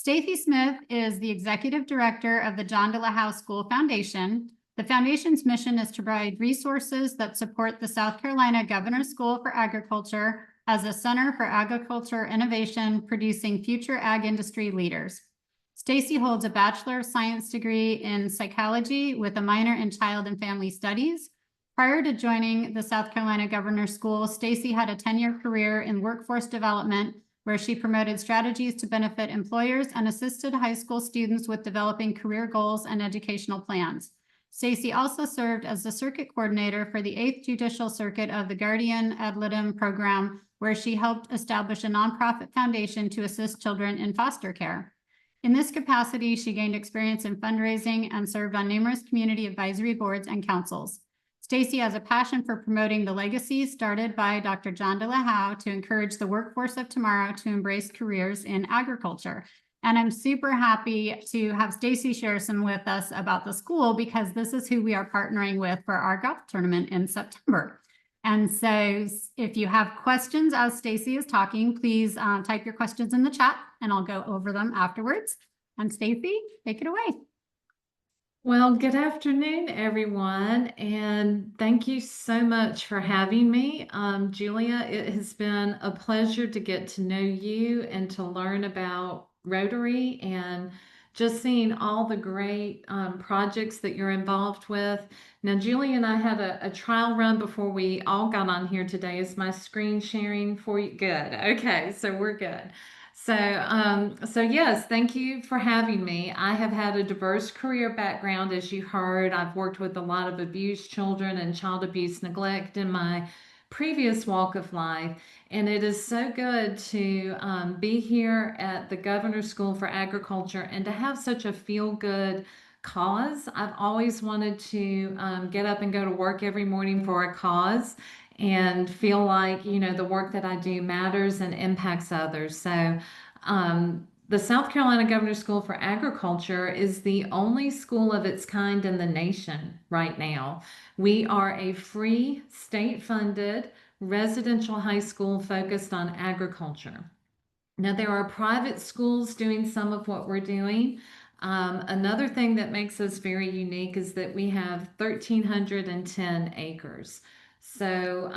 Stacy Smith is the Executive Director of the John DeLa Howe School Foundation. The foundation's mission is to provide resources that support the South Carolina Governor's School for Agriculture as a center for agriculture innovation, producing future ag industry leaders. Stacy holds a Bachelor of Science degree in psychology with a minor in child and family studies. Prior to joining the South Carolina Governor's School, Stacy had a 10-year career in workforce development where she promoted strategies to benefit employers and assisted high school students with developing career goals and educational plans. Stacy also served as the circuit coordinator for the 8th Judicial Circuit of the Guardian Ad Litem program, where she helped establish a nonprofit foundation to assist children in foster care. In this capacity, she gained experience in fundraising and served on numerous community advisory boards and councils. Stacy has a passion for promoting the legacy started by Dr. John DeLa Howe to encourage the workforce of tomorrow to embrace careers in agriculture. And I'm super happy to have Stacy share some with us about the school, because this is who we are partnering with for our golf tournament in September. And so if you have questions as Stacy is talking, please type your questions in the chat and I'll go over them afterwards. And Stacy, take it away. Well, good afternoon, everyone, and thank you so much for having me. Julia, it has been a pleasure to get to know you and to learn about Rotary and just seeing all the great projects that you're involved with. Now, Julia and I had a trial run before we all got on here today. Is my screen sharing for you? Good. Okay, so we're good. So yes, thank you for having me. I have had a diverse career background, as you heard. I've worked with a lot of abused children and child abuse neglect in my previous walk of life. And it is so good to be here at the Governor's School for Agriculture and to have such a feel-good cause. I've always wanted to get up and go to work every morning for a cause and feel like, you know, the work that I do matters and impacts others. So the South Carolina Governor's School for Agriculture is the only school of its kind in the nation right now. We are a free, state-funded residential high school focused on agriculture. Now, there are private schools doing some of what we're doing. Another thing that makes us very unique is that we have 1,310 acres. So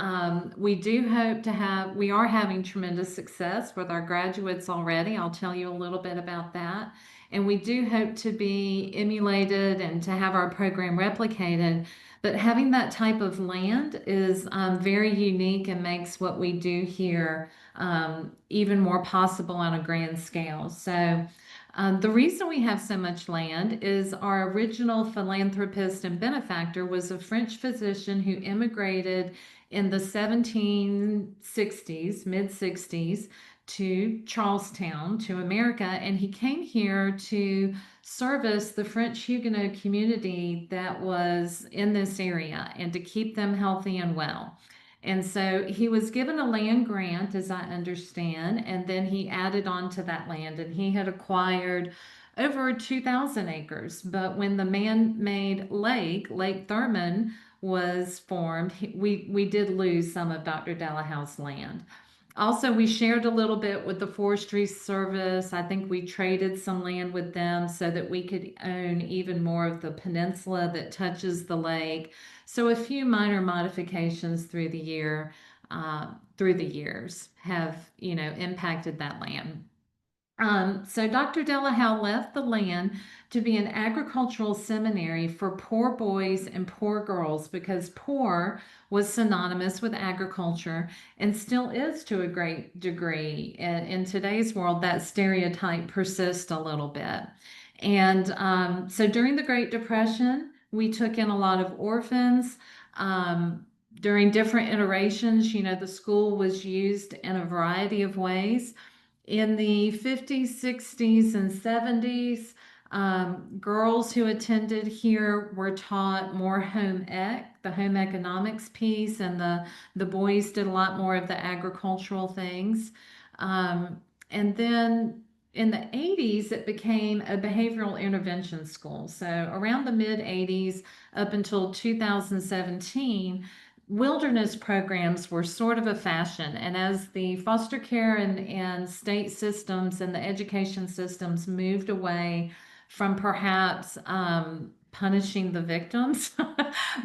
we are having tremendous success with our graduates already. I'll tell you a little bit about that. And we do hope to be emulated and to have our program replicated. But having that type of land is very unique and makes what we do here even more possible on a grand scale. So the reason we have so much land is our original philanthropist and benefactor was a French physician who immigrated in the 1760s, mid-60s, to Charlestown, to America, and he came here to service the French Huguenot community that was in this area and to keep them healthy and well. And so he was given a land grant, as I understand, and then he added on to that land, and he had acquired over 2,000 acres. But when the man-made Lake Thurmond, was formed, we did lose some of Dr. DeLa Howe's land. Also, we shared a little bit with the Forestry Service. I think we traded some land with them so that we could own even more of the peninsula that touches the lake. So a few minor modifications through the years have, you know, impacted that land. So Dr. DeLa Howe left the land to be an agricultural seminary for poor boys and poor girls, because poor was synonymous with agriculture and still is to a great degree. In today's world, that stereotype persists a little bit. And so during the Great Depression, we took in a lot of orphans. During different iterations, you know, the school was used in a variety of ways. In the 50s, 60s, and 70s, girls who attended here were taught more the home economics piece, and the boys did a lot more of the agricultural things. And then in the 80s, it became a behavioral intervention school. So around the mid 80s up until 2017, wilderness programs were sort of a fashion. And as the foster care and state systems and the education systems moved away from perhaps punishing the victims,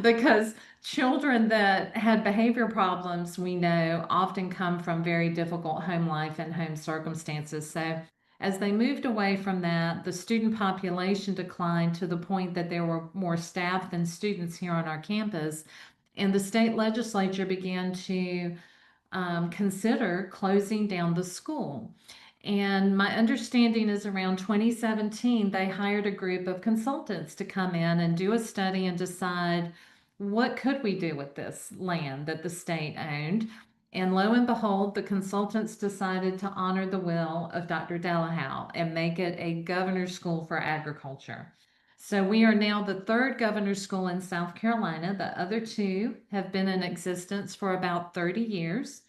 because children that had behavior problems, we know, often come from very difficult home life and home circumstances. So as they moved away from that, the student population declined to the point that there were more staff than students here on our campus. And the state legislature began to consider closing down the school. And my understanding is around 2017, they hired a group of consultants to come in and do a study and decide what could we do with this land that the state owned. And lo and behold, the consultants decided to honor the will of Dr. Howe and make it a governor's school for agriculture. So we are now the third governor's school in South Carolina. The other two have been in existence for about 30 years.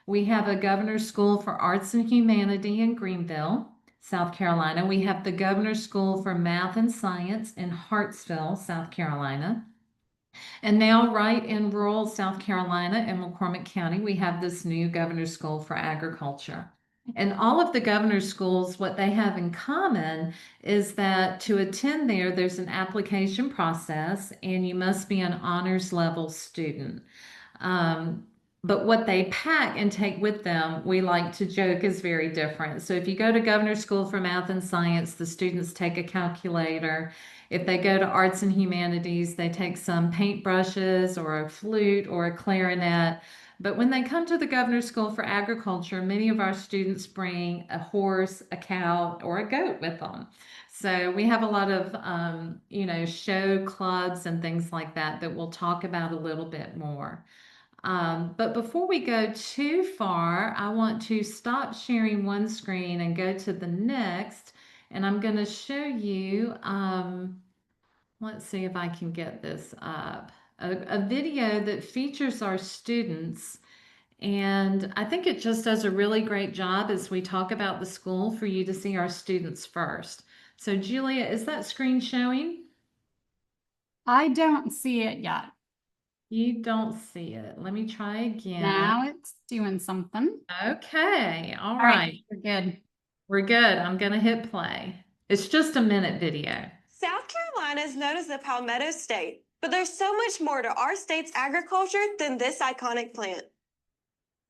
We have a governor's school for arts and humanity in Greenville, South Carolina. We have the governor's school for math and science in Hartsville, South Carolina. And now, right in rural South Carolina in McCormick County, we have this new governor's school for agriculture. And all of the governor's schools, what they have in common is that to attend there, there's an application process and you must be an honors level student. But what they pack and take with them, we like to joke, is very different. So if you go to governor's school for math and science, the students take a calculator. If they go to arts and humanities, they take some paintbrushes or a flute or a clarinet. But when they come to the Governor's School for Agriculture, many of our students bring a horse, a cow, or a goat with them. So we have a lot of, show clubs and things like that that we'll talk about a little bit more. But before we go too far, I want to stop sharing one screen and go to the next. And I'm going to show you, let's see if I can get this up, a video that features our students. And I think it just does a really great job as we talk about the school for you to see our students first. So Julia, is that screen showing? I don't see it yet. You don't see it. Let me try again. Now it's doing something. Okay, all All right. right, we're good. We're good. I'm gonna hit play. It's just a minute video. South Carolina is known as the Palmetto State, but there's so much more to our state's agriculture than this iconic plant.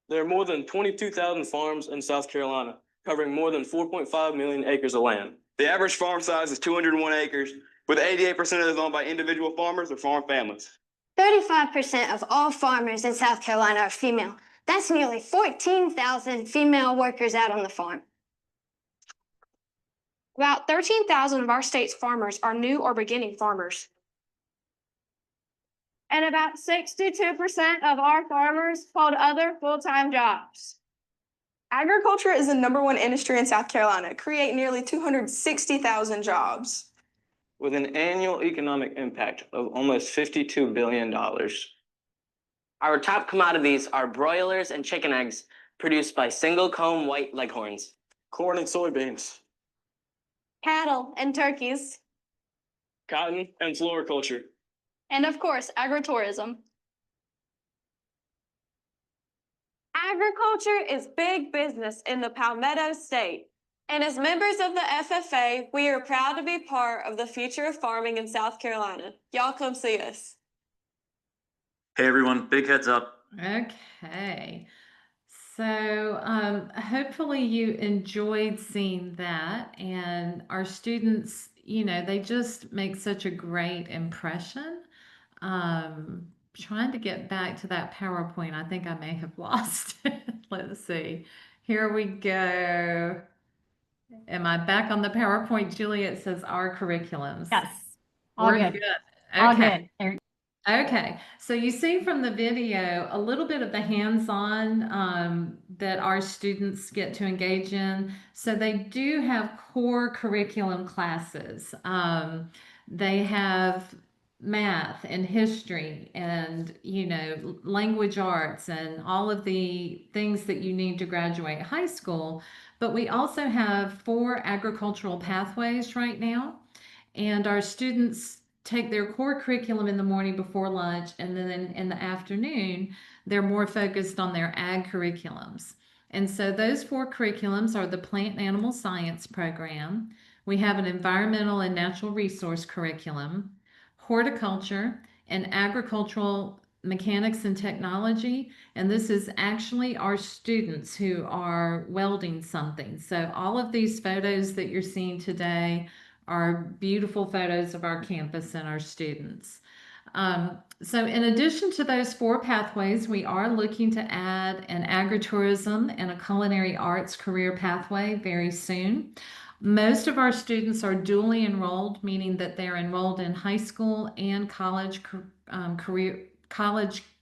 There are more than 22,000 farms in South Carolina, covering more than 4.5 million acres of land. The average farm size is 201 acres, with 88% of those owned by individual farmers or farm families. 35% of all farmers in South Carolina are female. That's nearly 14,000 female workers out on the farm. About 13,000 of our state's farmers are new or beginning farmers. And about 62% of our farmers hold other full-time jobs. Agriculture is the #1 industry in South Carolina, creating nearly 260,000 jobs. With an annual economic impact of almost $52 billion. Our top commodities are broilers and chicken eggs produced by single-comb white leghorns. Corn and soybeans, Cattle and turkeys. cotton and floriculture. And of course, agritourism. Agriculture is big business in the Palmetto State. And as members of the FFA, we are proud to be part of the future of farming in South Carolina. Y'all come see us. Hey everyone, big heads up. Okay. So hopefully you enjoyed seeing that, and our students, they just make such a great impression. Trying to get back to that PowerPoint. I think I may have lost it. Let's see. Here we go. Am I back on the PowerPoint, Julia? It says our curriculums. Yes. All We're good. good. All Okay. good. Okay, so you see from the video a little bit of the hands-on that our students get to engage in. So they do have core curriculum classes. They have math and history and, language arts and all of the things that you need to graduate high school. But we also have 4 agricultural pathways right now. And our students take their core curriculum in the morning before lunch, and then in the afternoon, they're more focused on their ag curriculums. And so those 4 curriculums are the plant and animal science program. We have an environmental and natural resource curriculum, horticulture, and agricultural mechanics and technology. And this is actually our students who are welding something. So all of these photos that you're seeing today are beautiful photos of our campus and our students. So in addition to those 4 pathways, we are looking to add an agritourism and a culinary arts career pathway very soon. Most of our students are dually enrolled, meaning that they're enrolled in high school and college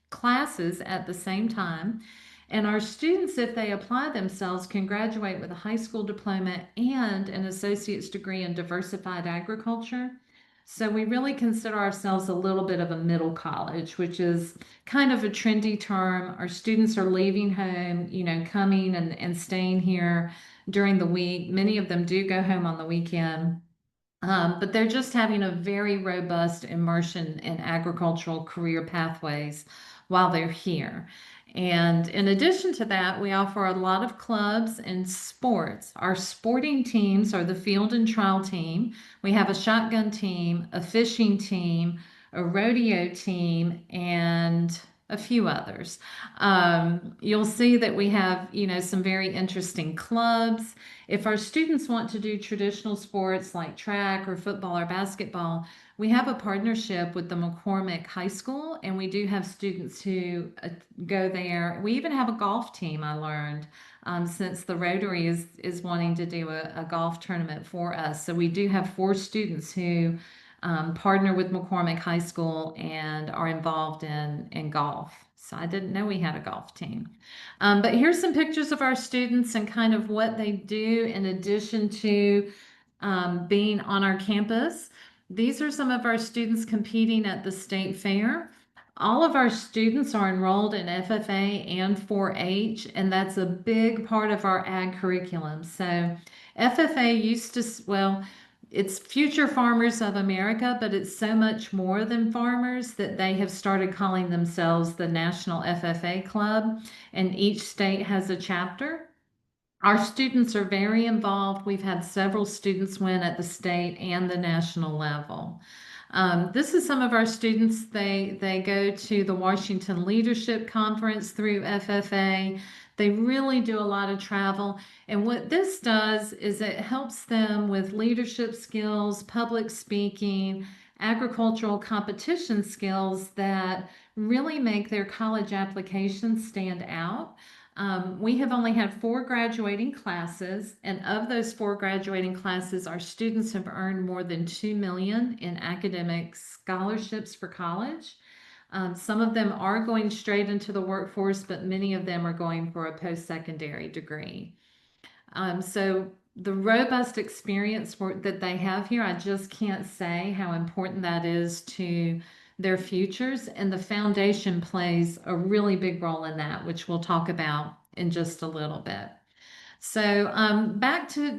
classes at the same time. And our students, if they apply themselves, can graduate with a high school diploma and an associate's degree in diversified agriculture. So we really consider ourselves a little bit of a middle college, which is kind of a trendy term. Our students are leaving home, coming and staying here during the week. Many of them do go home on the weekend. But they're just having a very robust immersion in agricultural career pathways while they're here. And in addition to that, we offer a lot of clubs and sports. Our sporting teams are the field and trial team. We have a shotgun team, a fishing team, a rodeo team, and a few others. You'll see that we have, some very interesting clubs. If our students want to do traditional sports like track or football or basketball, we have a partnership with the McCormick High School, and we do have students who go there. We even have a golf team, I learned, since the Rotary is wanting to do a golf tournament for us. So we do have 4 students who partner with McCormick High School and are involved in golf. So I didn't know we had a golf team. But here's some pictures of our students and kind of what they do in addition to being on our campus. These are some of our students competing at the state fair. All of our students are enrolled in FFA and 4-H, and that's a big part of our ag curriculum. So FFA used to, it's Future Farmers of America, but it's so much more than farmers that they have started calling themselves the National FFA Club, and each state has a chapter. Our students are very involved. We've had several students win at the state and the national level. This is some of our students. They go to the Washington Leadership Conference through FFA. They really do a lot of travel. And what this does is it helps them with leadership skills, public speaking, agricultural competition skills that really make their college applications stand out. We have only had 4 graduating classes, and of those 4 graduating classes, our students have earned more than $2 million in academic scholarships for college. Some of them are going straight into the workforce, but many of them are going for a post-secondary degree. So the robust experience that they have here, I just can't say how important that is to their futures, and the foundation plays a really big role in that, which we'll talk about in just a little bit. So back to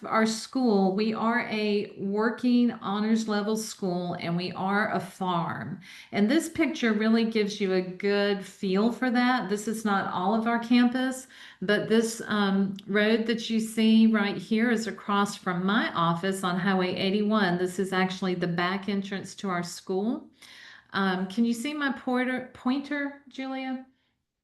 our school, we are a working honors level school, and we are a farm. And this picture really gives you a good feel for that. This is not all of our campus, but this road that you see right here is across from my office on Highway 81. This is actually the back entrance to our school. Can you see my pointer, Julia?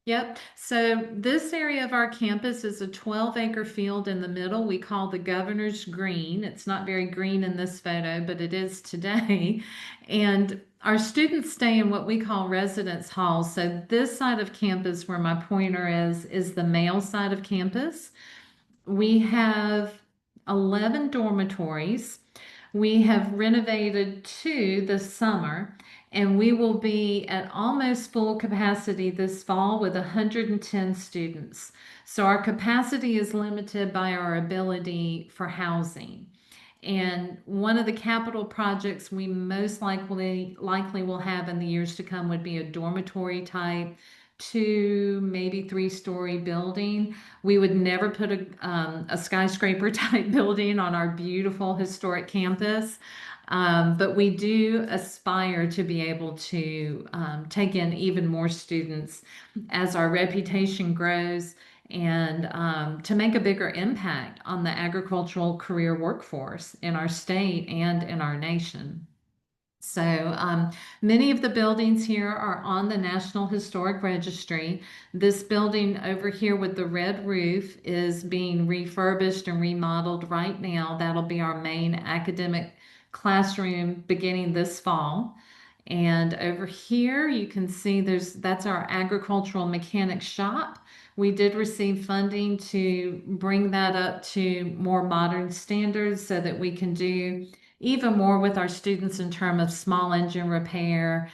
Yep. So this area of our campus is a 12-acre field in the middle we call the Governor's Green. It's not very green in this photo, but it is today. And our students stay in what we call residence halls. So this side of campus where my pointer is the male side of campus. We have 11 dormitories. We have renovated 2 this summer, and we will be at almost full capacity this fall with 110 students. So our capacity is limited by our ability for housing. And one of the capital projects we most likely will have in the years to come would be a dormitory type 2, maybe 3-story building. We would never put a skyscraper type building on our beautiful historic campus. But we do aspire to be able to take in even more students as our reputation grows and to make a bigger impact on the agricultural career workforce in our state and in our nation. So many of the buildings here are on the National Historic Registry. This building over here with the red roof is being refurbished and remodeled right now. That'll be our main academic classroom beginning this fall. And over here you can see that's our agricultural mechanic shop. We did receive funding to bring that up to more modern standards so that we can do even more with our students in terms of small engine repair,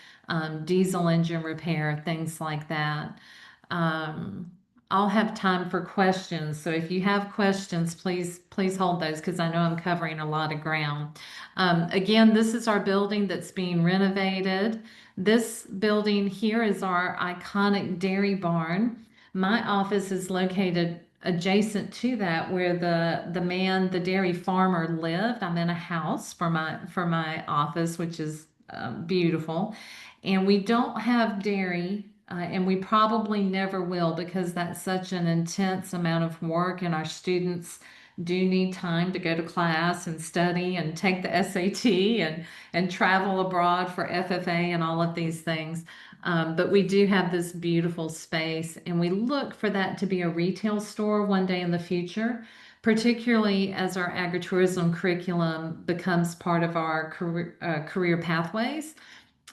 diesel engine repair, things like that. I'll have time for questions. So if you have questions, please hold those because I know I'm covering a lot of ground. Again, this is our building that's being renovated. This building here is our iconic dairy barn. My office is located adjacent to that where the dairy farmer lived. I'm in a house for my office, which is beautiful. And we don't have dairy, and we probably never will because that's such an intense amount of work, and our students do need time to go to class and study and take the SAT and travel abroad for FFA and all of these things. But we do have this beautiful space, and we look for that to be a retail store one day in the future, particularly as our agritourism curriculum becomes part of our career pathways.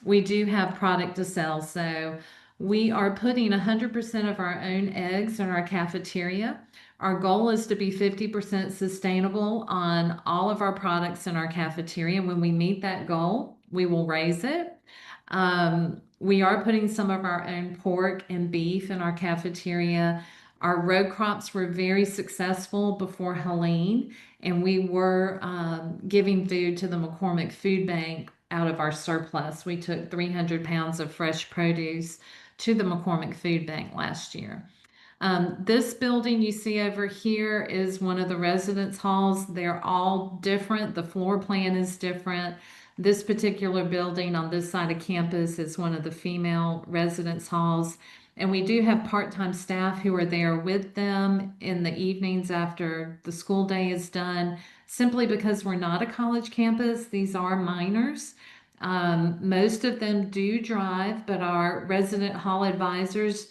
We do have product to sell, so we are putting 100% of our own eggs in our cafeteria. Our goal is to be 50% sustainable on all of our products in our cafeteria. When we meet that goal, we will raise it. We are putting some of our own pork and beef in our cafeteria. Our row crops were very successful before Helene, and we were giving food to the McCormick Food Bank out of our surplus. We took 300 pounds of fresh produce to the McCormick Food Bank last year. This building you see over here is one of the residence halls. They're all different. The floor plan is different. This particular building on this side of campus is one of the female residence halls. And we do have part-time staff who are there with them in the evenings after the school day is done, simply because we're not a college campus. These are minors. Most of them do drive, but our resident hall advisors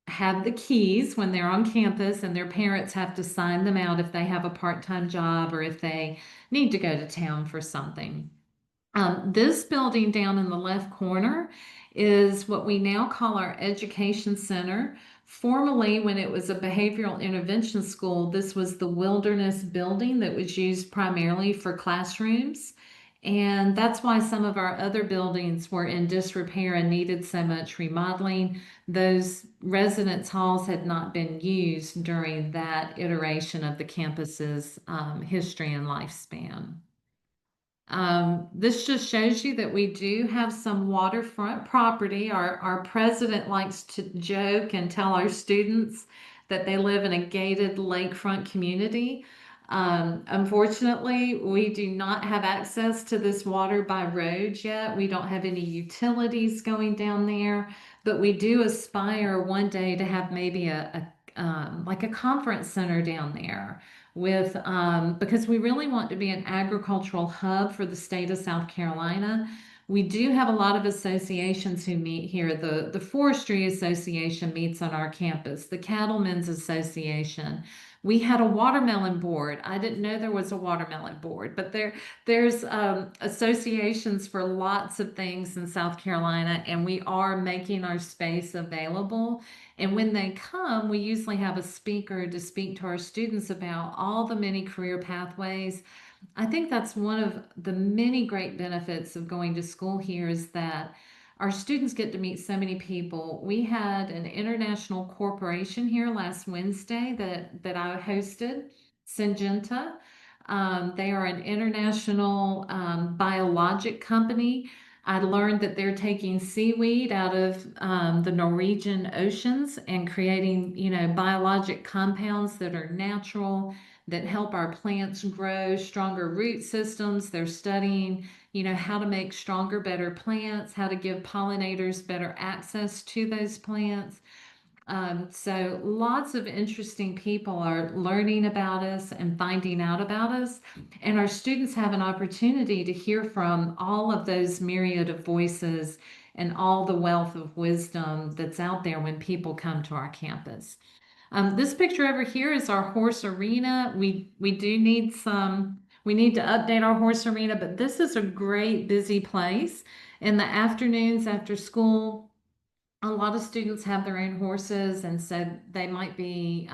have the keys when they're on campus, and their parents have to sign them out if they have a part-time job or if they need to go to town for something. This building down in the left corner is what we now call our education center. Formerly, when it was a behavioral intervention school, this was the wilderness building that was used primarily for classrooms. And that's why some of our other buildings were in disrepair and needed so much remodeling. Those residence halls had not been used during that iteration of the campus's history and lifespan. This just shows you that we do have some waterfront property. Our president likes to joke and tell our students that they live in a gated lakefront community. Unfortunately, we do not have access to this water by road yet. We don't have any utilities going down there, but we do aspire one day to have maybe like a conference center down there with because we really want to be an agricultural hub for the state of South Carolina. We do have a lot of associations who meet here. The Forestry Association meets on our campus, the Cattlemen's Association. We had a watermelon board. I didn't know there was a watermelon board, but there's associations for lots of things in South Carolina, and we are making our space available. And when they come, we usually have a speaker to speak to our students about all the many career pathways. I think that's one of the many great benefits of going to school here is that our students get to meet so many people. We had an international corporation here last Wednesday that I hosted, Syngenta. They are an international biologic company. I learned that they're taking seaweed out of the Norwegian oceans and creating, biologic compounds that are natural, that help our plants grow stronger root systems. They're studying, how to make stronger, better plants, how to give pollinators better access to those plants. So lots of interesting people are learning about us and finding out about us. And our students have an opportunity to hear from all of those myriad of voices and all the wealth of wisdom that's out there when people come to our campus. This picture over here is our horse arena. We do need we need to update our horse arena, but this is a great busy place. In the afternoons after school, a lot of students have their own horses, and so they might they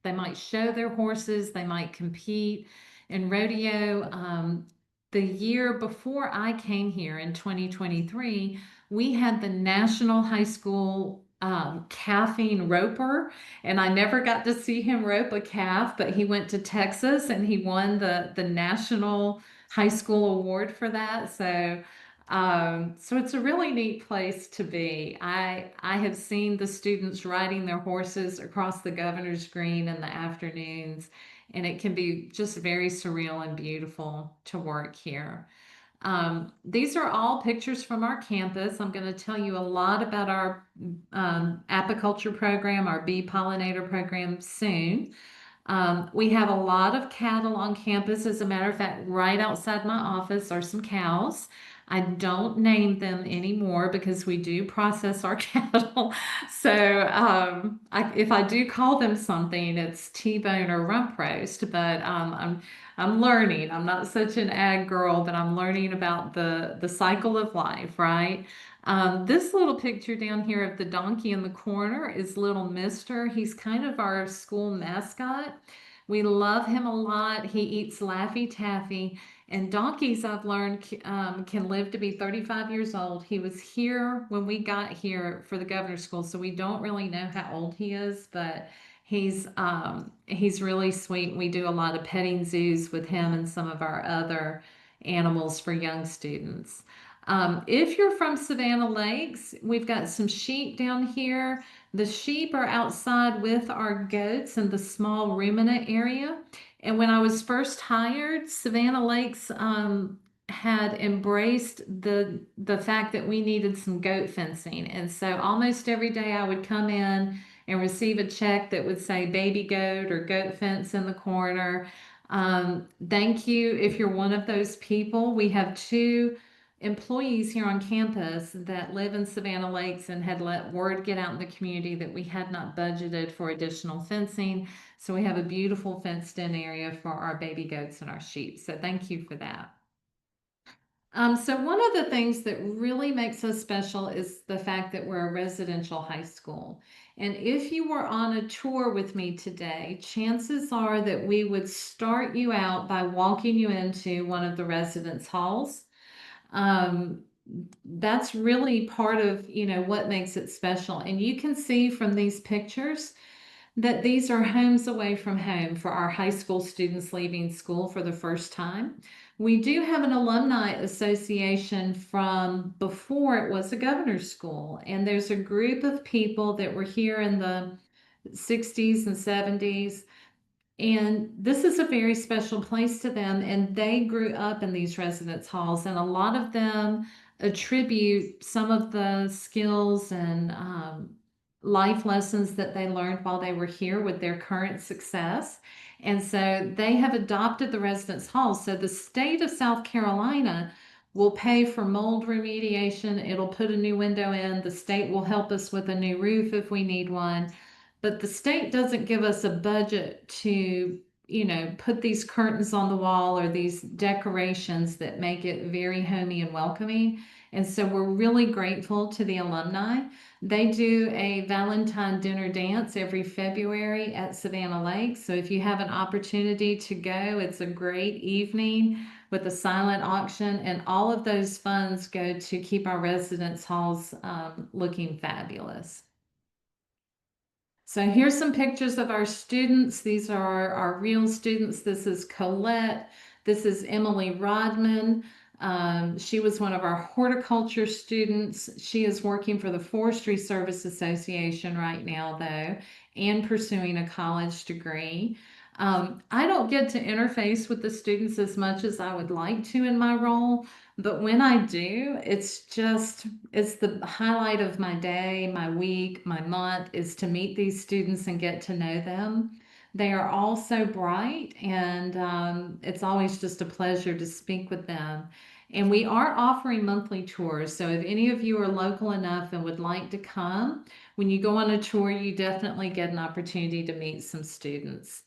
might show their horses, they might compete in rodeo. The year before I came here in 2023, we had the National High School calving roper, and I never got to see him rope a calf, but he went to Texas and he won the National High School Award for that. So it's a really neat place to be. I have seen the students riding their horses across the Governor's Green in the afternoons, and it can be just very surreal and beautiful to work here. These are all pictures from our campus. I'm going to tell you a lot about our apiculture program, our bee pollinator program soon. We have a lot of cattle on campus. As a matter of fact, right outside my office are some cows. I don't name them anymore because we do process our cattle. So if I do call them something, it's T-bone or rump roast. But I'm learning. I'm not such an ag girl, but I'm learning about the cycle of life, right? This little picture down here of the donkey in the corner is little Mister. He's kind of our school mascot. We love him a lot. He eats Laffy Taffy. And donkeys, I've learned, can live to be 35 years old. He was here when we got here for the governor's school, so we don't really know how old he is, but he's really sweet. We do a lot of petting zoos with him and some of our other animals for young students. If you're from Savannah Lakes, we've got some sheep down here. The sheep are outside with our goats in the small ruminant area. And when I was first hired, Savannah Lakes had embraced the fact that we needed some goat fencing. And so almost every day I would come in and receive a check that would say baby goat or goat fence in the corner. Thank you if you're one of those people. We have 2 employees here on campus that live in Savannah Lakes and had let word get out in the community that we had not budgeted for additional fencing. So we have a beautiful fenced in area for our baby goats and our sheep. So thank you for that. So one of the things that really makes us special is the fact that we're a residential high school. And if you were on a tour with me today, chances are that we would start you out by walking you into one of the residence halls. That's really part of, what makes it special. And you can see from these pictures that these are homes away from home for our high school students leaving school for the first time. We do have an alumni association from before it was a governor's school. And there's a group of people that were here in the 60s and 70s. And this is a very special place to them, and they grew up in these residence halls, and a lot of them attribute some of the skills and life lessons that they learned while they were here with their current success. And so they have adopted the residence halls. So the state of South Carolina will pay for mold remediation. It'll put a new window in. The state will help us with a new roof if we need one. But the state doesn't give us a budget to, put these curtains on the wall or these decorations that make it very homey and welcoming. And so we're really grateful to the alumni. They do a Valentine dinner dance every February at Savannah Lake. So if you have an opportunity to go, it's a great evening with a silent auction, and all of those funds go to keep our residence halls looking fabulous. So here's some pictures of our students. These are our real students. This is Colette. This is Emily Rodman. She was one of our horticulture students. She is working for the Forestry Service Association right now, though, and pursuing a college degree. I don't get to interface with the students as much as I would like to in my role, but when I do, it's the highlight of my day, my week, my month is to meet these students and get to know them. They are all so bright, and it's always just a pleasure to speak with them. And we are offering monthly tours. So if any of you are local enough and would like to come, when you go on a tour, you definitely get an opportunity to meet some students.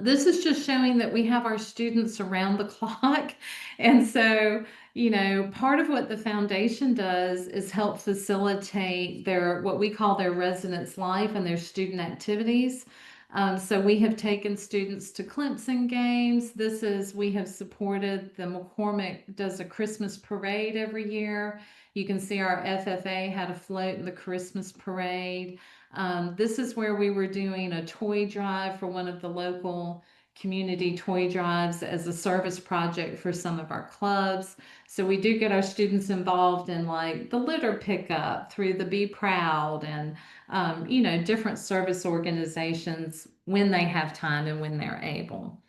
This is just showing that we have our students around the clock. And so, part of what the foundation does is help facilitate what we call their residence life and their student activities. So we have taken students to Clemson games. We have supported the McCormick does a Christmas parade every year. You can see our FFA had a float in the Christmas parade. This is where we were doing a toy drive for one of the local community toy drives as a service project for some of our clubs. So we do get our students involved in like the litter pickup through the Be Proud and, different service organizations when they have time and when they're able.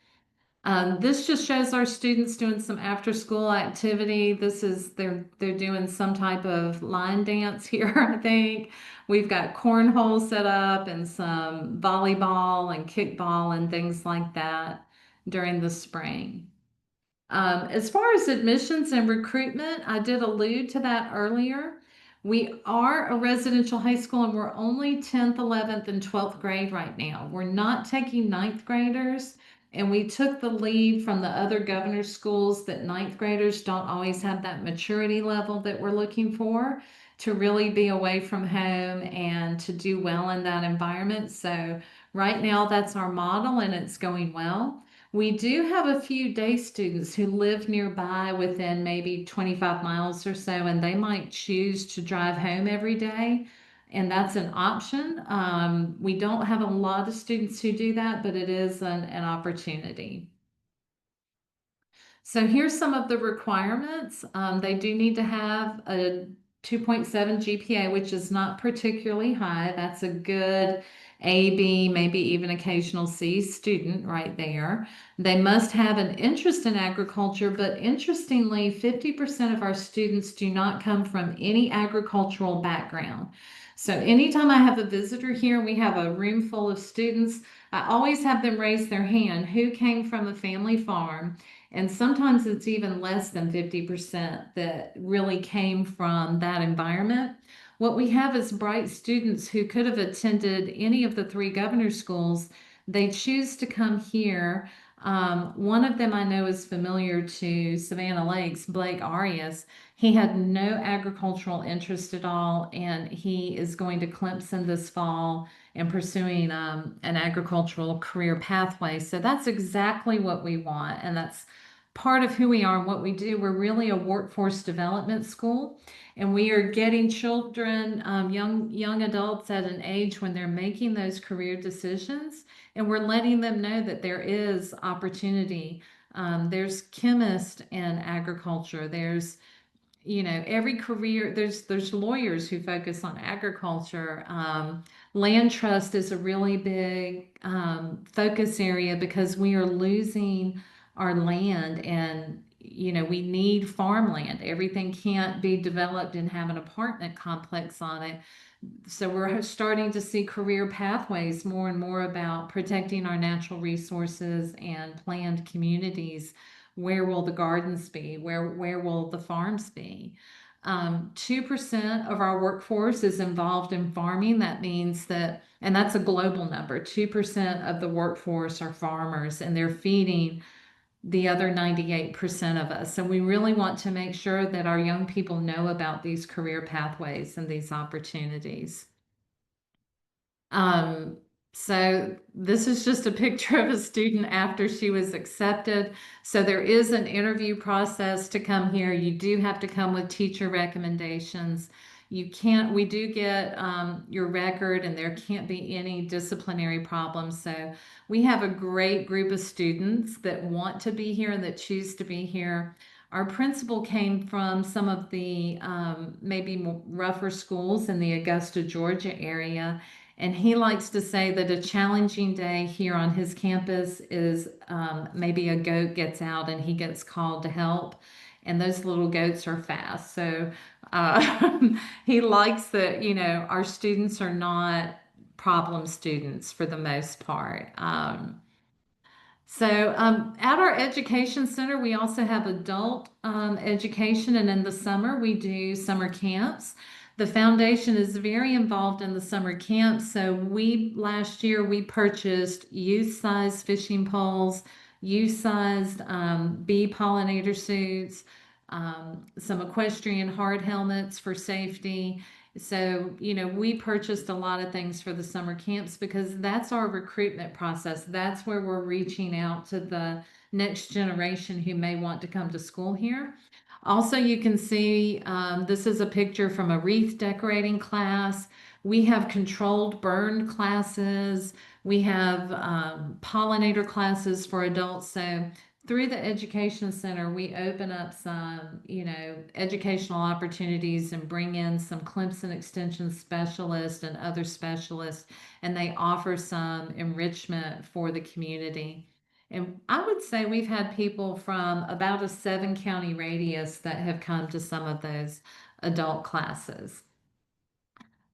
This just shows our students doing some after school activity. They're doing some type of line dance here, I think. We've got cornhole set up and some volleyball and kickball and things like that during the spring. As far as admissions and recruitment, I did allude to that earlier. We are a residential high school and we're only 10th, 11th, and 12th grade right now. We're not taking ninth graders. And we took the lead from the other governor schools that ninth graders don't always have that maturity level that we're looking for to really be away from home and to do well in that environment. So right now that's our model and it's going well. We do have a few day students who live nearby within maybe 25 miles or so, and they might choose to drive home every day. And that's an option. We don't have a lot of students who do that, but it is an opportunity. So here's some of the requirements. They do need to have a 2.7 GPA, which is not particularly high. That's a good A, B, maybe even occasional C student right there. They must have an interest in agriculture, but interestingly, 50% of our students do not come from any agricultural background. So anytime I have a visitor here, we have a room full of students, I always have them raise their hand who came from a family farm. And sometimes it's even less than 50% that really came from that environment. What we have is bright students who could have attended any of the three governor schools. They choose to come here. One of them I know is familiar to Savannah Lakes, Blake Arias. He had no agricultural interest at all, and he is going to Clemson this fall and pursuing an agricultural career pathway. So that's exactly what we want, and that's part of who we are and what we do. We're really a workforce development school, and we are getting children, young adults at an age when they're making those career decisions, and we're letting them know that there is opportunity. There's chemists in agriculture. There's every career, there's lawyers who focus on agriculture. Land trust is a really big focus area because we are losing our land, and we need farmland. Everything can't be developed and have an apartment complex on it. So we're starting to see career pathways more and more about protecting our natural resources and planned communities. Where will the gardens be? Where will the farms be? 2% of our workforce is involved in farming. That means that, and that's a global number, 2% of the workforce are farmers, and they're feeding the other 98% of us. So we really want to make sure that our young people know about these career pathways and these opportunities. So this is just a picture of a student after she was accepted. So there is an interview process to come here. You do have to come with teacher recommendations. We do get your record, and there can't be any disciplinary problems. So we have a great group of students that want to be here and that choose to be here. Our principal came from some of the maybe more rougher schools in the Augusta, Georgia area. And he likes to say that a challenging day here on his campus is maybe a goat gets out and he gets called to help. And those little goats are fast. So he likes that, our students are not problem students for the most part. At our education center, we also have adult education, and in the summer, we do summer camps. The foundation is very involved in the summer camps. So last year, we purchased youth-sized fishing poles, youth-sized bee pollinator suits, some equestrian hard helmets for safety. So, we purchased a lot of things for the summer camps because that's our recruitment process. That's where we're reaching out to the next generation who may want to come to school here. Also, you can see this is a picture from a wreath decorating class. We have controlled burn classes. We have pollinator classes for adults. So through the education center, we open up some, educational opportunities and bring in some Clemson Extension specialists and other specialists, and they offer some enrichment for the community. And I would say we've had people from about a 7-county radius that have come to some of those adult classes.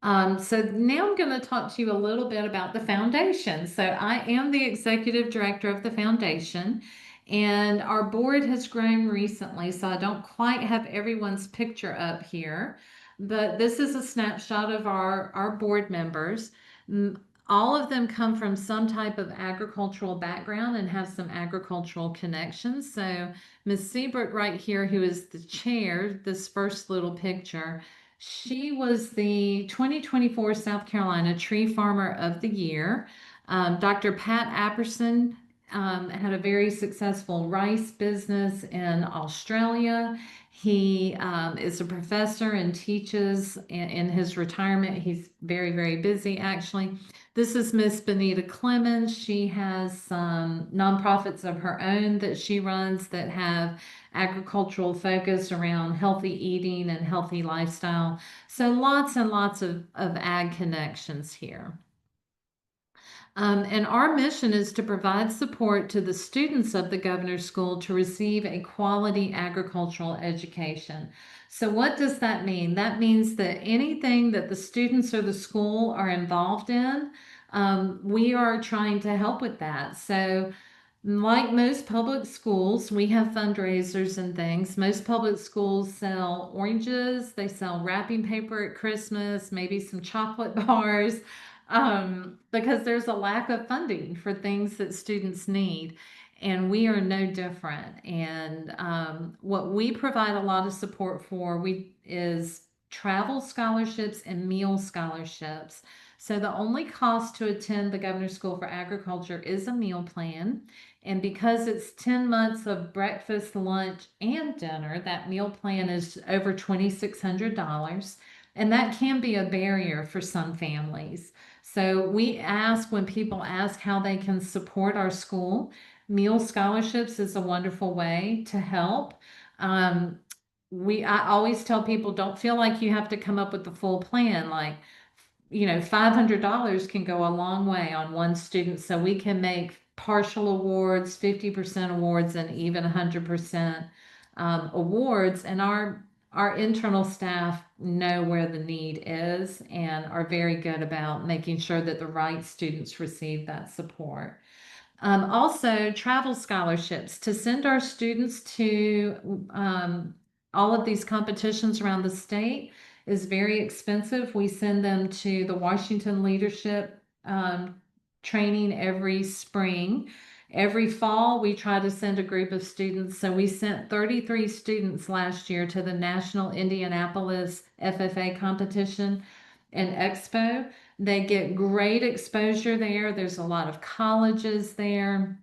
So now I'm going to talk to you a little bit about the foundation. So I am the executive director of the foundation, and our board has grown recently, so I don't quite have everyone's picture up here, but this is a snapshot of our board members. All of them come from some type of agricultural background and have some agricultural connections. So Ms. Seabrook right here, who is the chair, this first little picture, she was the 2024 South Carolina Tree Farmer of the Year. Dr. Pat Apperson had a very successful rice business in Australia. He is a professor and teaches in his retirement. He's very, very busy, actually. This is Miss Benita Clemens. She has some nonprofits of her own that she runs that have agricultural focus around healthy eating and healthy lifestyle. So lots and lots of ag connections here. And our mission is to provide support to the students of the Governor's School to receive a quality agricultural education. So what does that mean? That means that anything that the students or the school are involved in, we are trying to help with that. So like most public schools, we have fundraisers and things. Most public schools sell oranges, they sell wrapping paper at Christmas, maybe some chocolate bars, because there's a lack of funding for things that students need. And we are no different. And what we provide a lot of support for is travel scholarships and meal scholarships. So the only cost to attend the Governor's School for Agriculture is a meal plan. And because it's 10 months of breakfast, lunch, and dinner, that meal plan is over $2,600. And that can be a barrier for some families. So we ask, when people ask how they can support our school, meal scholarships is a wonderful way to help. I always tell people, don't feel like you have to come up with the full plan. Like, $500 can go a long way on one student. So we can make partial awards, 50% awards, and even 100% awards. And our internal staff know where the need is and are very good about making sure that the right students receive that support. Also, travel scholarships to send our students to all of these competitions around the state is very expensive. We send them to the Washington Leadership training every spring. Every fall, we try to send a group of students. So we sent 33 students last year to the National Indianapolis FFA competition and expo. They get great exposure there. There's a lot of colleges there,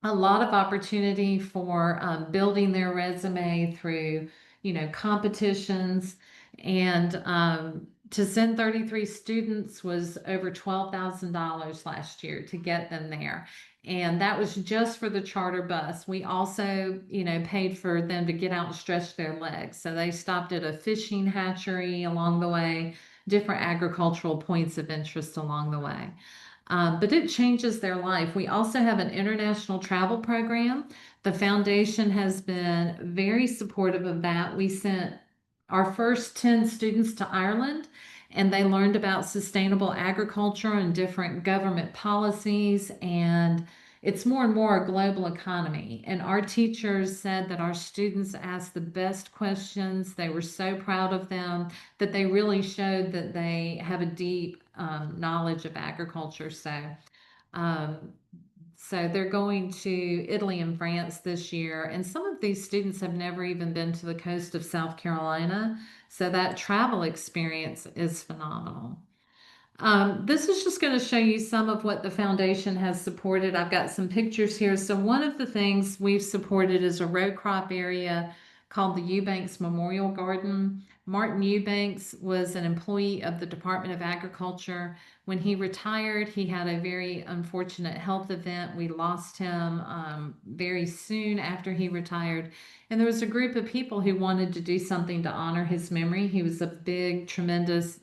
a lot of opportunity for building their resume through, competitions. And to send 33 students was over $12,000 last year to get them there. And that was just for the charter bus. We also, paid for them to get out and stretch their legs. So they stopped at a fishing hatchery along the way, different agricultural points of interest along the way. But it changes their life. We also have an international travel program. The foundation has been very supportive of that. We sent our first 10 students to Ireland, and they learned about sustainable agriculture and different government policies, and it's more and more a global economy. And our teachers said that our students asked the best questions. They were so proud of them that they really showed that they have a deep knowledge of agriculture. Um, so they're going to Italy and France this year, and some of these students have never even been to the coast of South Carolina. So that travel experience is phenomenal. This is just going to show you some of what the foundation has supported. I've got some pictures here. So one of the things we've supported is a row crop area called the Eubanks Memorial Garden. Martin Eubanks was an employee of the Department of Agriculture. When he retired, he had a very unfortunate health event. We lost him very soon after he retired. And there was a group of people who wanted to do something to honor his memory. He was a big, tremendous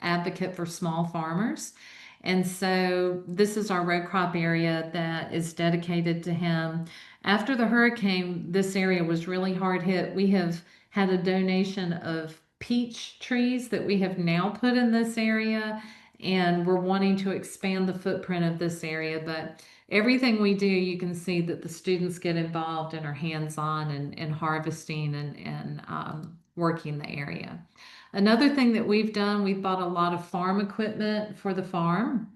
advocate for small farmers. And so this is our row crop area that is dedicated to him. After the hurricane, this area was really hard hit. We have had a donation of peach trees that we have now put in this area, and we're wanting to expand the footprint of this area. But everything we do, you can see that the students get involved and are hands-on and harvesting and working the area. Another thing that we've done, we've bought a lot of farm equipment for the farm.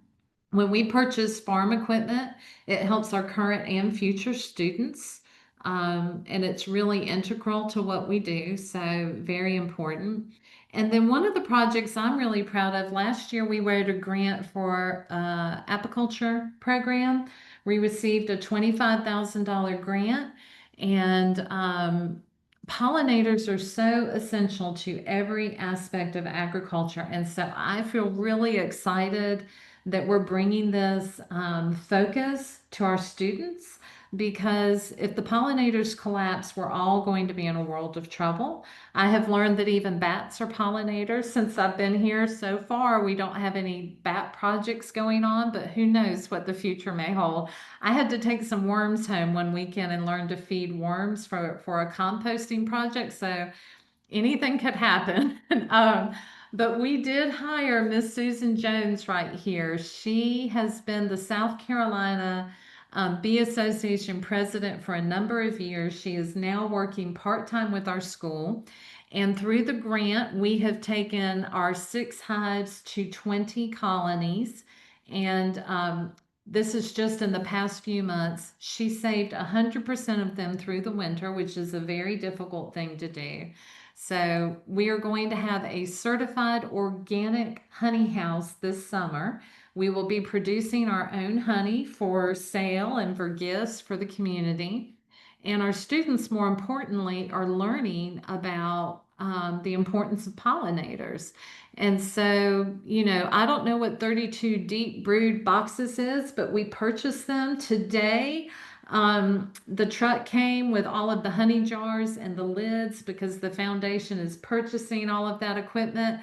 When we purchase farm equipment, it helps our current and future students. And it's really integral to what we do, so very important. And then one of the projects I'm really proud of, last year we wrote a grant for apiculture program. We received a $25,000 grant, and pollinators are so essential to every aspect of agriculture. And so I feel really excited that we're bringing this focus to our students, because if the pollinators collapse, we're all going to be in a world of trouble. I have learned that even bats are pollinators since I've been here. So far, we don't have any bat projects going on, but who knows what the future may hold. I had to take some worms home one weekend and learn to feed worms for a composting project. So anything could happen. But we did hire Miss Susan Jones right here. She has been the South Carolina Bee Association president for a number of years. She is now working part-time with our school. And through the grant, we have taken our 6 hives to 20 colonies. And this is just in the past few months. She saved 100% of them through the winter, which is a very difficult thing to do. So we are going to have a certified organic honey house this summer. We will be producing our own honey for sale and for gifts for the community. And our students, more importantly, are learning about the importance of pollinators. And so, you know, I don't know what 32 deep brood boxes is, but we purchased them today. The truck came with all of the honey jars and the lids because the foundation is purchasing all of that equipment.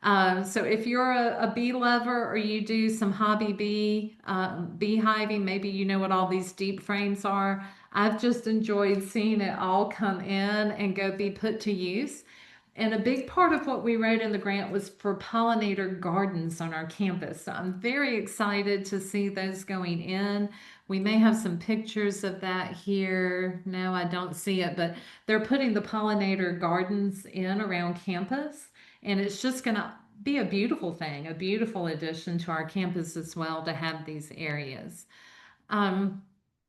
So if you're a bee lover or you do some hobby beehiving, maybe you know what all these deep frames are. I've just enjoyed seeing it all come in and go be put to use. And a big part of what we wrote in the grant was for pollinator gardens on our campus. So I'm very excited to see those going in. We may have some pictures of that here. No, I don't see it, but they're putting the pollinator gardens in around campus. And it's just going to be a beautiful thing, a beautiful addition to our campus as well to have these areas.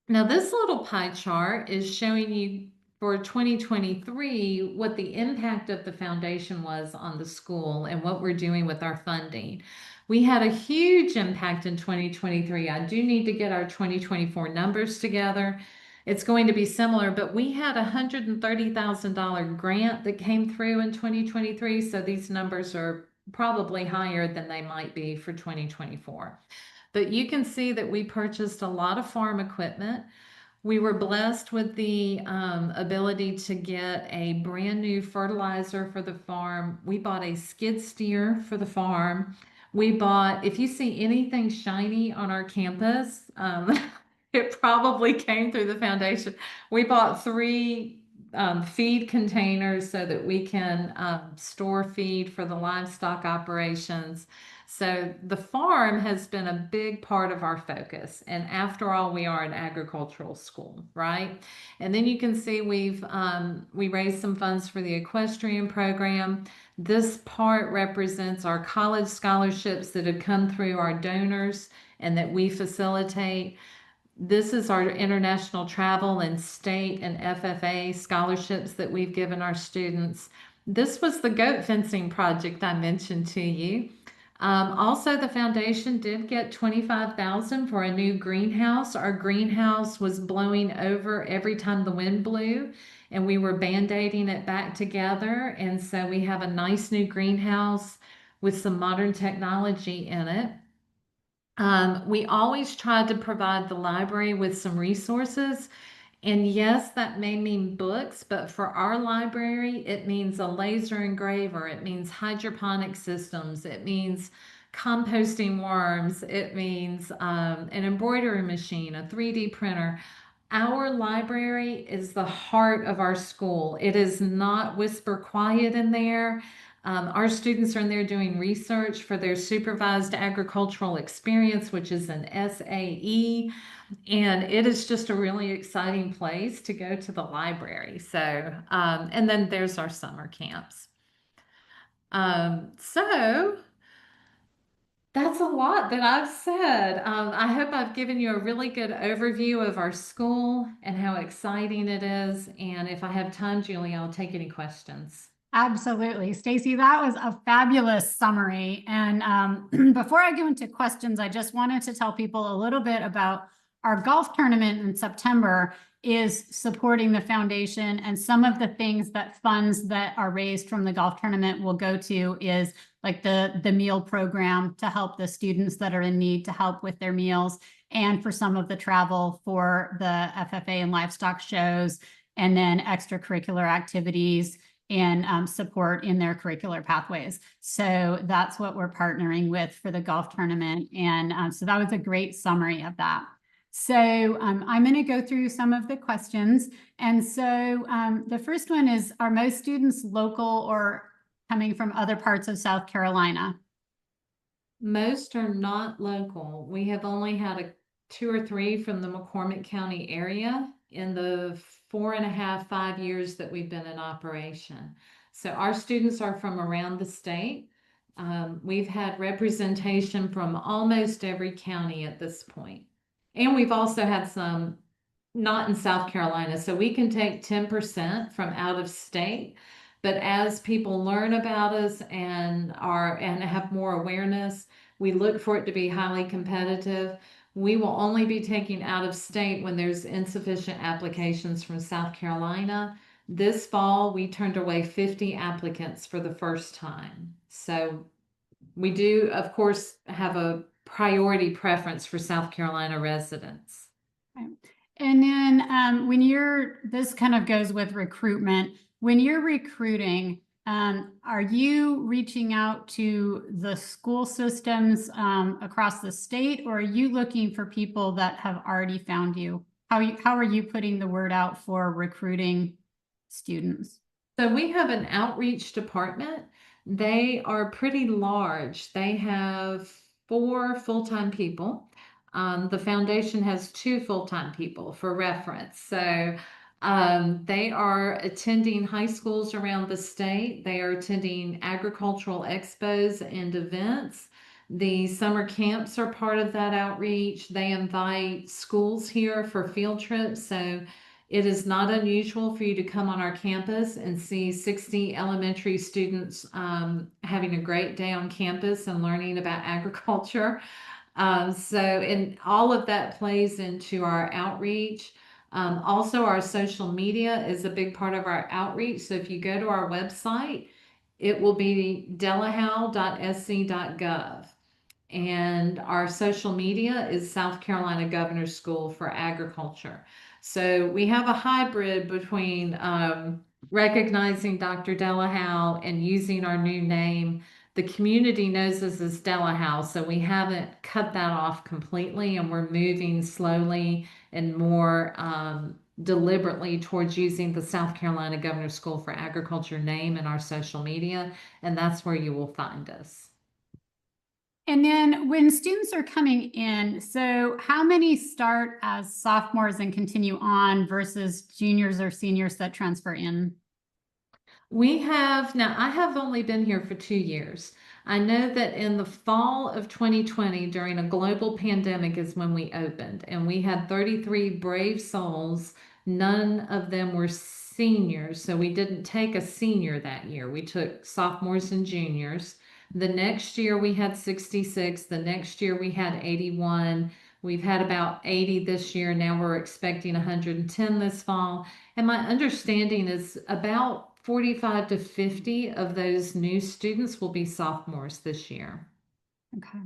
Now this little pie chart is showing you for 2023 what the impact of the foundation was on the school and what we're doing with our funding. We had a huge impact in 2023. I do need to get our 2024 numbers together. It's going to be similar, but we had a $130,000 grant that came through in 2023. So these numbers are probably higher than they might be for 2024. But you can see that we purchased a lot of farm equipment. We were blessed with the ability to get a brand new fertilizer for the farm. We bought a skid steer for the farm. We bought, if you see anything shiny on our campus, it probably came through the foundation. We bought 3 feed containers so that we can store feed for the livestock operations. So the farm has been a big part of our focus. And after all, we are an agricultural school, right? And then you can see we raised some funds for the equestrian program. This part represents our college scholarships that have come through our donors and that we facilitate. This is our international travel and state and FFA scholarships that we've given our students. This was the goat fencing project I mentioned to you. Also, the foundation did get $25,000 for a new greenhouse. Our greenhouse was blowing over every time the wind blew, and we were band-aiding it back together. And so we have a nice new greenhouse with some modern technology in it. We always tried to provide the library with some resources. And yes, that may mean books, but for our library, it means a laser engraver. It means hydroponic systems. It means composting worms. It means an embroidery machine, a 3D printer. Our library is the heart of our school. It is not whisper quiet in there. Our students are in there doing research for their supervised agricultural experience, which is an SAE. And it is just a really exciting place to go to the library. So, and then there's our summer camps. So that's a lot that I've said. I hope I've given you a really good overview of our school and how exciting it is. And if I have time, Julie, I'll take any questions. Absolutely. Stacy, that was a fabulous summary. And before I go into questions, I just wanted to tell people a little bit about our golf tournament in September is supporting the foundation, and some of the things that funds that are raised from the golf tournament will go to is like the meal program to help the students that are in need to help with their meals, and for some of the travel for the FFA and livestock shows, and then extracurricular activities and support in their curricular pathways. So that's what we're partnering with for the golf tournament. And so that was a great summary of that. So I'm going to go through some of the questions. And so the first one is, are most students local or coming from other parts of South Carolina? Most are not local. We have only had 2 or 3 from the McCormick County area in the 4.5, 5 years that we've been in operation. So our students are from around the state. We've had representation from almost every county at this point. And we've also had some not in South Carolina. So we can take 10% from out of state. But as people learn about us and have more awareness, we look for it to be highly competitive. We will only be taking out of state when there's insufficient applications from South Carolina. This fall, we turned away 50 applicants for the first time. So we do, of course, have a priority preference for South Carolina residents. Okay. And then this kind of goes with recruitment. When you're recruiting, are you reaching out to the school systems across the state, or are you looking for people that have already found you? How are you putting the word out for recruiting students? So we have an outreach department. They are pretty large. They have 4 full-time people. The foundation has 2 full-time people for reference. So they are attending high schools around the state. They are attending agricultural expos and events. The summer camps are part of that outreach. They invite schools here for field trips. So it is not unusual for you to come on our campus and see 60 elementary students having a great day on campus and learning about agriculture. And all of that plays into our outreach. Also, our social media is a big part of our outreach. So if you go to our website, it will be delahowe.sc.gov. and our social media is South Carolina Governor's School for Agriculture. So we have a hybrid between recognizing Dr. Della Howe and using our new name. The community knows us as Della Howe, so we haven't cut that off completely, and we're moving slowly and more deliberately towards using the South Carolina Governor's School for Agriculture name in our social media, and that's where you will find us. And then when students are coming in, so how many start as sophomores and continue on versus juniors or seniors that transfer in? We have, now I have only been here for 2 years. I know that in the fall of 2020, during a global pandemic, is when we opened, and we had 33 brave souls. None of them were seniors, so we didn't take a senior that year. We took sophomores and juniors. The next year we had 66. The next year we had 81. We've had about 80 this year. Now we're expecting 110 this fall. And my understanding is about 45 to 50 of those new students will be sophomores this year. Okay.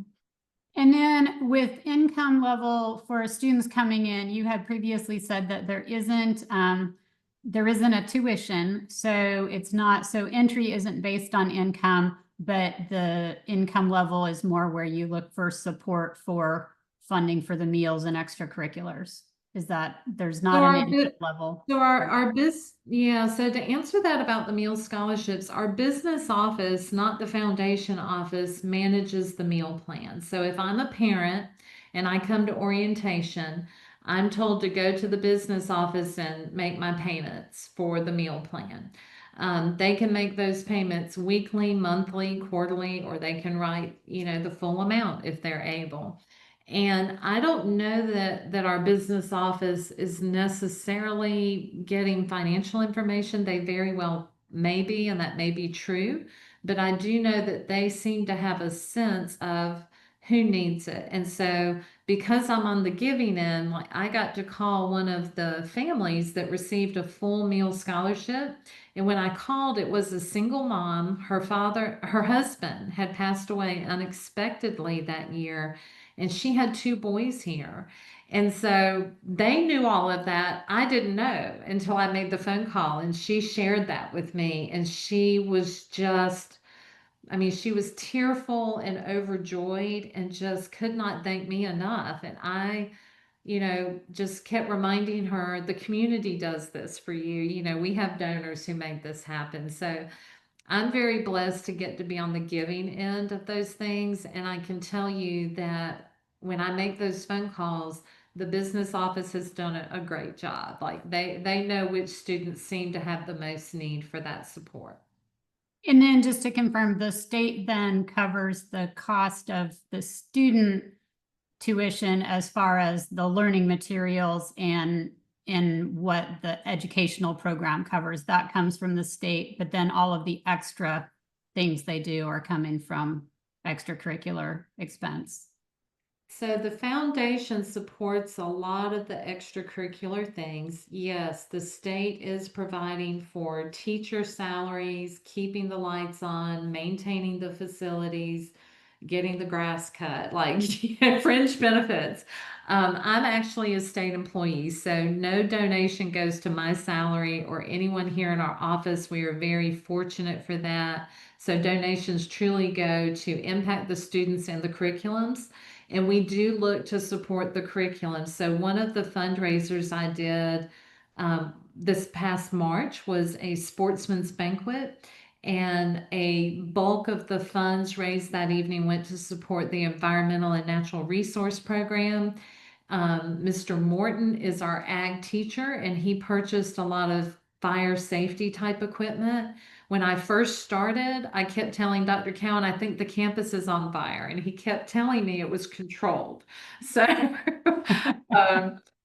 And then with income level for students coming in, you had previously said that there isn't a tuition, so it's not, so entry isn't based on income, but the income level is more where you look for support for funding for the meals and extracurriculars. Is that there's not an income level? So so to answer that about the meal scholarships, our business office, not the foundation office, manages the meal plan. So if I'm a parent and I come to orientation, I'm told to go to the business office and make my payments for the meal plan. They can make those payments weekly, monthly, quarterly, or they can write, the full amount if they're able. And I don't know that our business office is necessarily getting financial information. They very well may be, and that may be true. But I do know that they seem to have a sense of who needs it. And so because I'm on the giving end, like I got to call one of the families that received a full meal scholarship. And when I called, it was a single mom. Her husband had passed away unexpectedly that year, and she had 2 boys here. And so they knew all of that. I didn't know until I made the phone call, and she shared that with me. And she was just, she was tearful and overjoyed and just could not thank me enough. And I, just kept reminding her, the community does this for you. We have donors who make this happen. So I'm very blessed to get to be on the giving end of those things. And I can tell you that when I make those phone calls, the business office has done a great job. Like they know which students seem to have the most need for that support. And then just to confirm, the state then covers the cost of the student tuition as far as the learning materials and what the educational program covers. That comes from the state, but then all of the extra things they do are coming from extracurricular expense. So the foundation supports a lot of the extracurricular things. Yes, the state is providing for teacher salaries, keeping the lights on, maintaining the facilities, getting the grass cut, like fringe benefits. I'm actually a state employee, so no donation goes to my salary or anyone here in our office. We are very fortunate for that. So donations truly go to impact the students and the curriculums. And we do look to support the curriculum. So one of the fundraisers I did this past March was a sportsman's banquet. And a bulk of the funds raised that evening went to support the Environmental and Natural Resource Program. Mr. Morton is our ag teacher, and he purchased a lot of fire safety type equipment. When I first started, I kept telling Dr. Cowan, I think the campus is on fire, and he kept telling me it was controlled. So,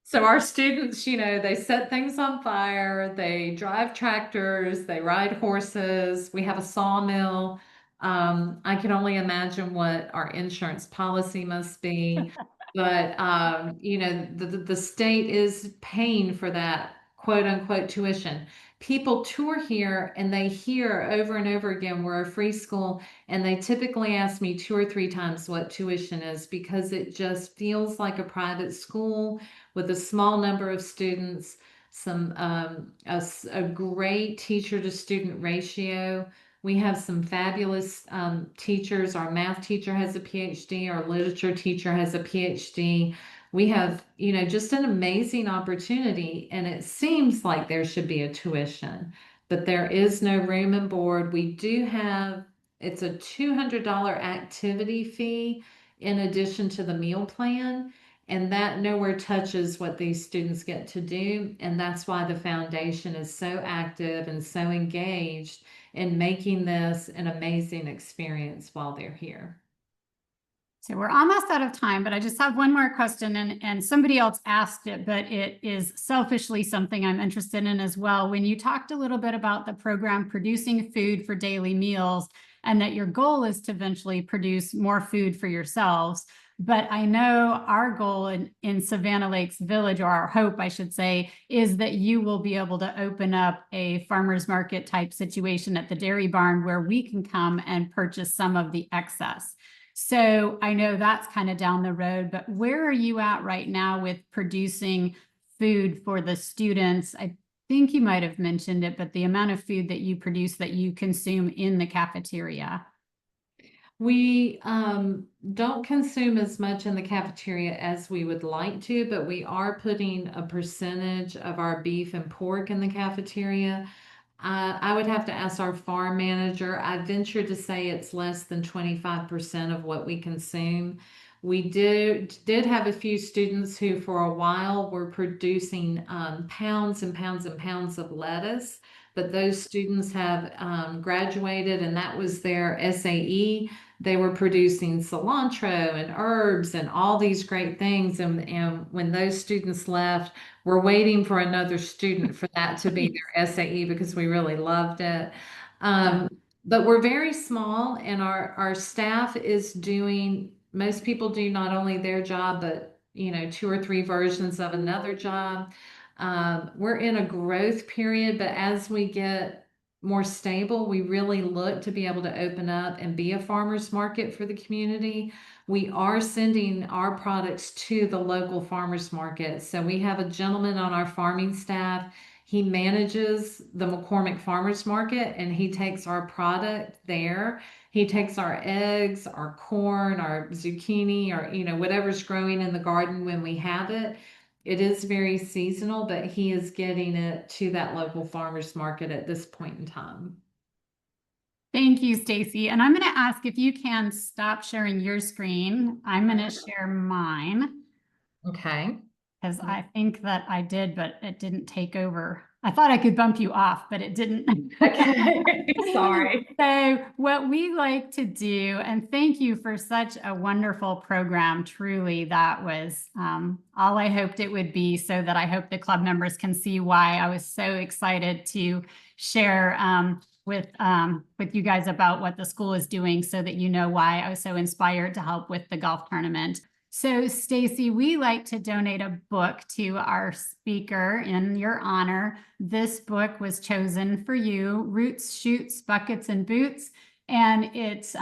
so our students, they set things on fire, they drive tractors, they ride horses, we have a sawmill. I can only imagine what our insurance policy must be. But, the state is paying for that quote unquote tuition. People tour here and they hear over and over again, we're a free school, and they typically ask me 2 or 3 times what tuition is because it just feels like a private school with a small number of students, a great teacher to student ratio. We have some fabulous teachers. Our math teacher has a PhD, our literature teacher has a PhD. We have, just an amazing opportunity, and it seems like there should be a tuition, but there is no room and board. We do have, it's a $200 activity fee in addition to the meal plan, and that nowhere touches what these students get to do. And that's why the foundation is so active and so engaged in making this an amazing experience while they're here. So we're almost out of time, but I just have one more question, and somebody else asked it, but it is selfishly something I'm interested in as well. When you talked a little bit about the program producing food for daily meals and that your goal is to eventually produce more food for yourselves, but I know our goal in Savannah Lakes Village, or our hope, I should say, is that you will be able to open up a farmer's market type situation at the dairy barn where we can come and purchase some of the excess. So I know that's kind of down the road, but where are you at right now with producing food for the students? I think you might have mentioned it, but the amount of food that you produce that you consume in the cafeteria. We don't consume as much in the cafeteria as we would like to, but we are putting a percentage of our beef and pork in the cafeteria. I would have to ask our farm manager. I venture to say it's less than 25% of what we consume. We did have a few students who for a while were producing pounds and pounds and pounds of lettuce, but those students have graduated and that was their SAE. They were producing cilantro and herbs and all these great things. And when those students left, we're waiting for another student for that to be their SAE because we really loved it. But we're very small, and our staff is doing, most people do not only their job, but 2 or 3 versions of another job. We're in a growth period, but as we get more stable, we really look to be able to open up and be a farmer's market for the community. We are sending our products to the local farmers market. So we have a gentleman on our farming staff. He manages the McCormick Farmers Market and he takes our product there. He takes our eggs, our corn, our zucchini, or whatever's growing in the garden when we have it. It is very seasonal, but he is getting it to that local farmers market at this point in time. Thank you, Stacy. And I'm going to ask if you can stop sharing your screen. I'm going to share mine. Okay. Because I think that I did, but it didn't take over. I thought I could bump you off, but it didn't. Okay. Sorry. So what we like to do, and thank you for such a wonderful program. Truly, that was all I hoped it would be, so that I hope the club members can see why I was so excited to share with you guys about what the school is doing, so that you know why I was so inspired to help with the golf tournament. So Stacy, we like to donate a book to our speaker in your honor. This book was chosen for you, Roots, Shoots, Buckets, and Boots. And it's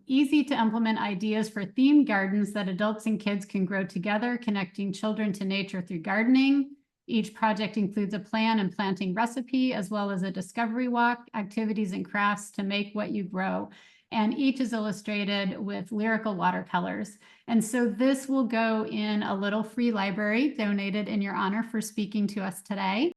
easy to implement ideas for themed gardens that adults and kids can grow together, connecting children to nature through gardening. Each project includes a plan and planting recipe, as well as a discovery walk, activities and crafts to make what you grow. And each is illustrated with lyrical watercolors. And so this will go in a little free library donated in your honor for speaking to us today.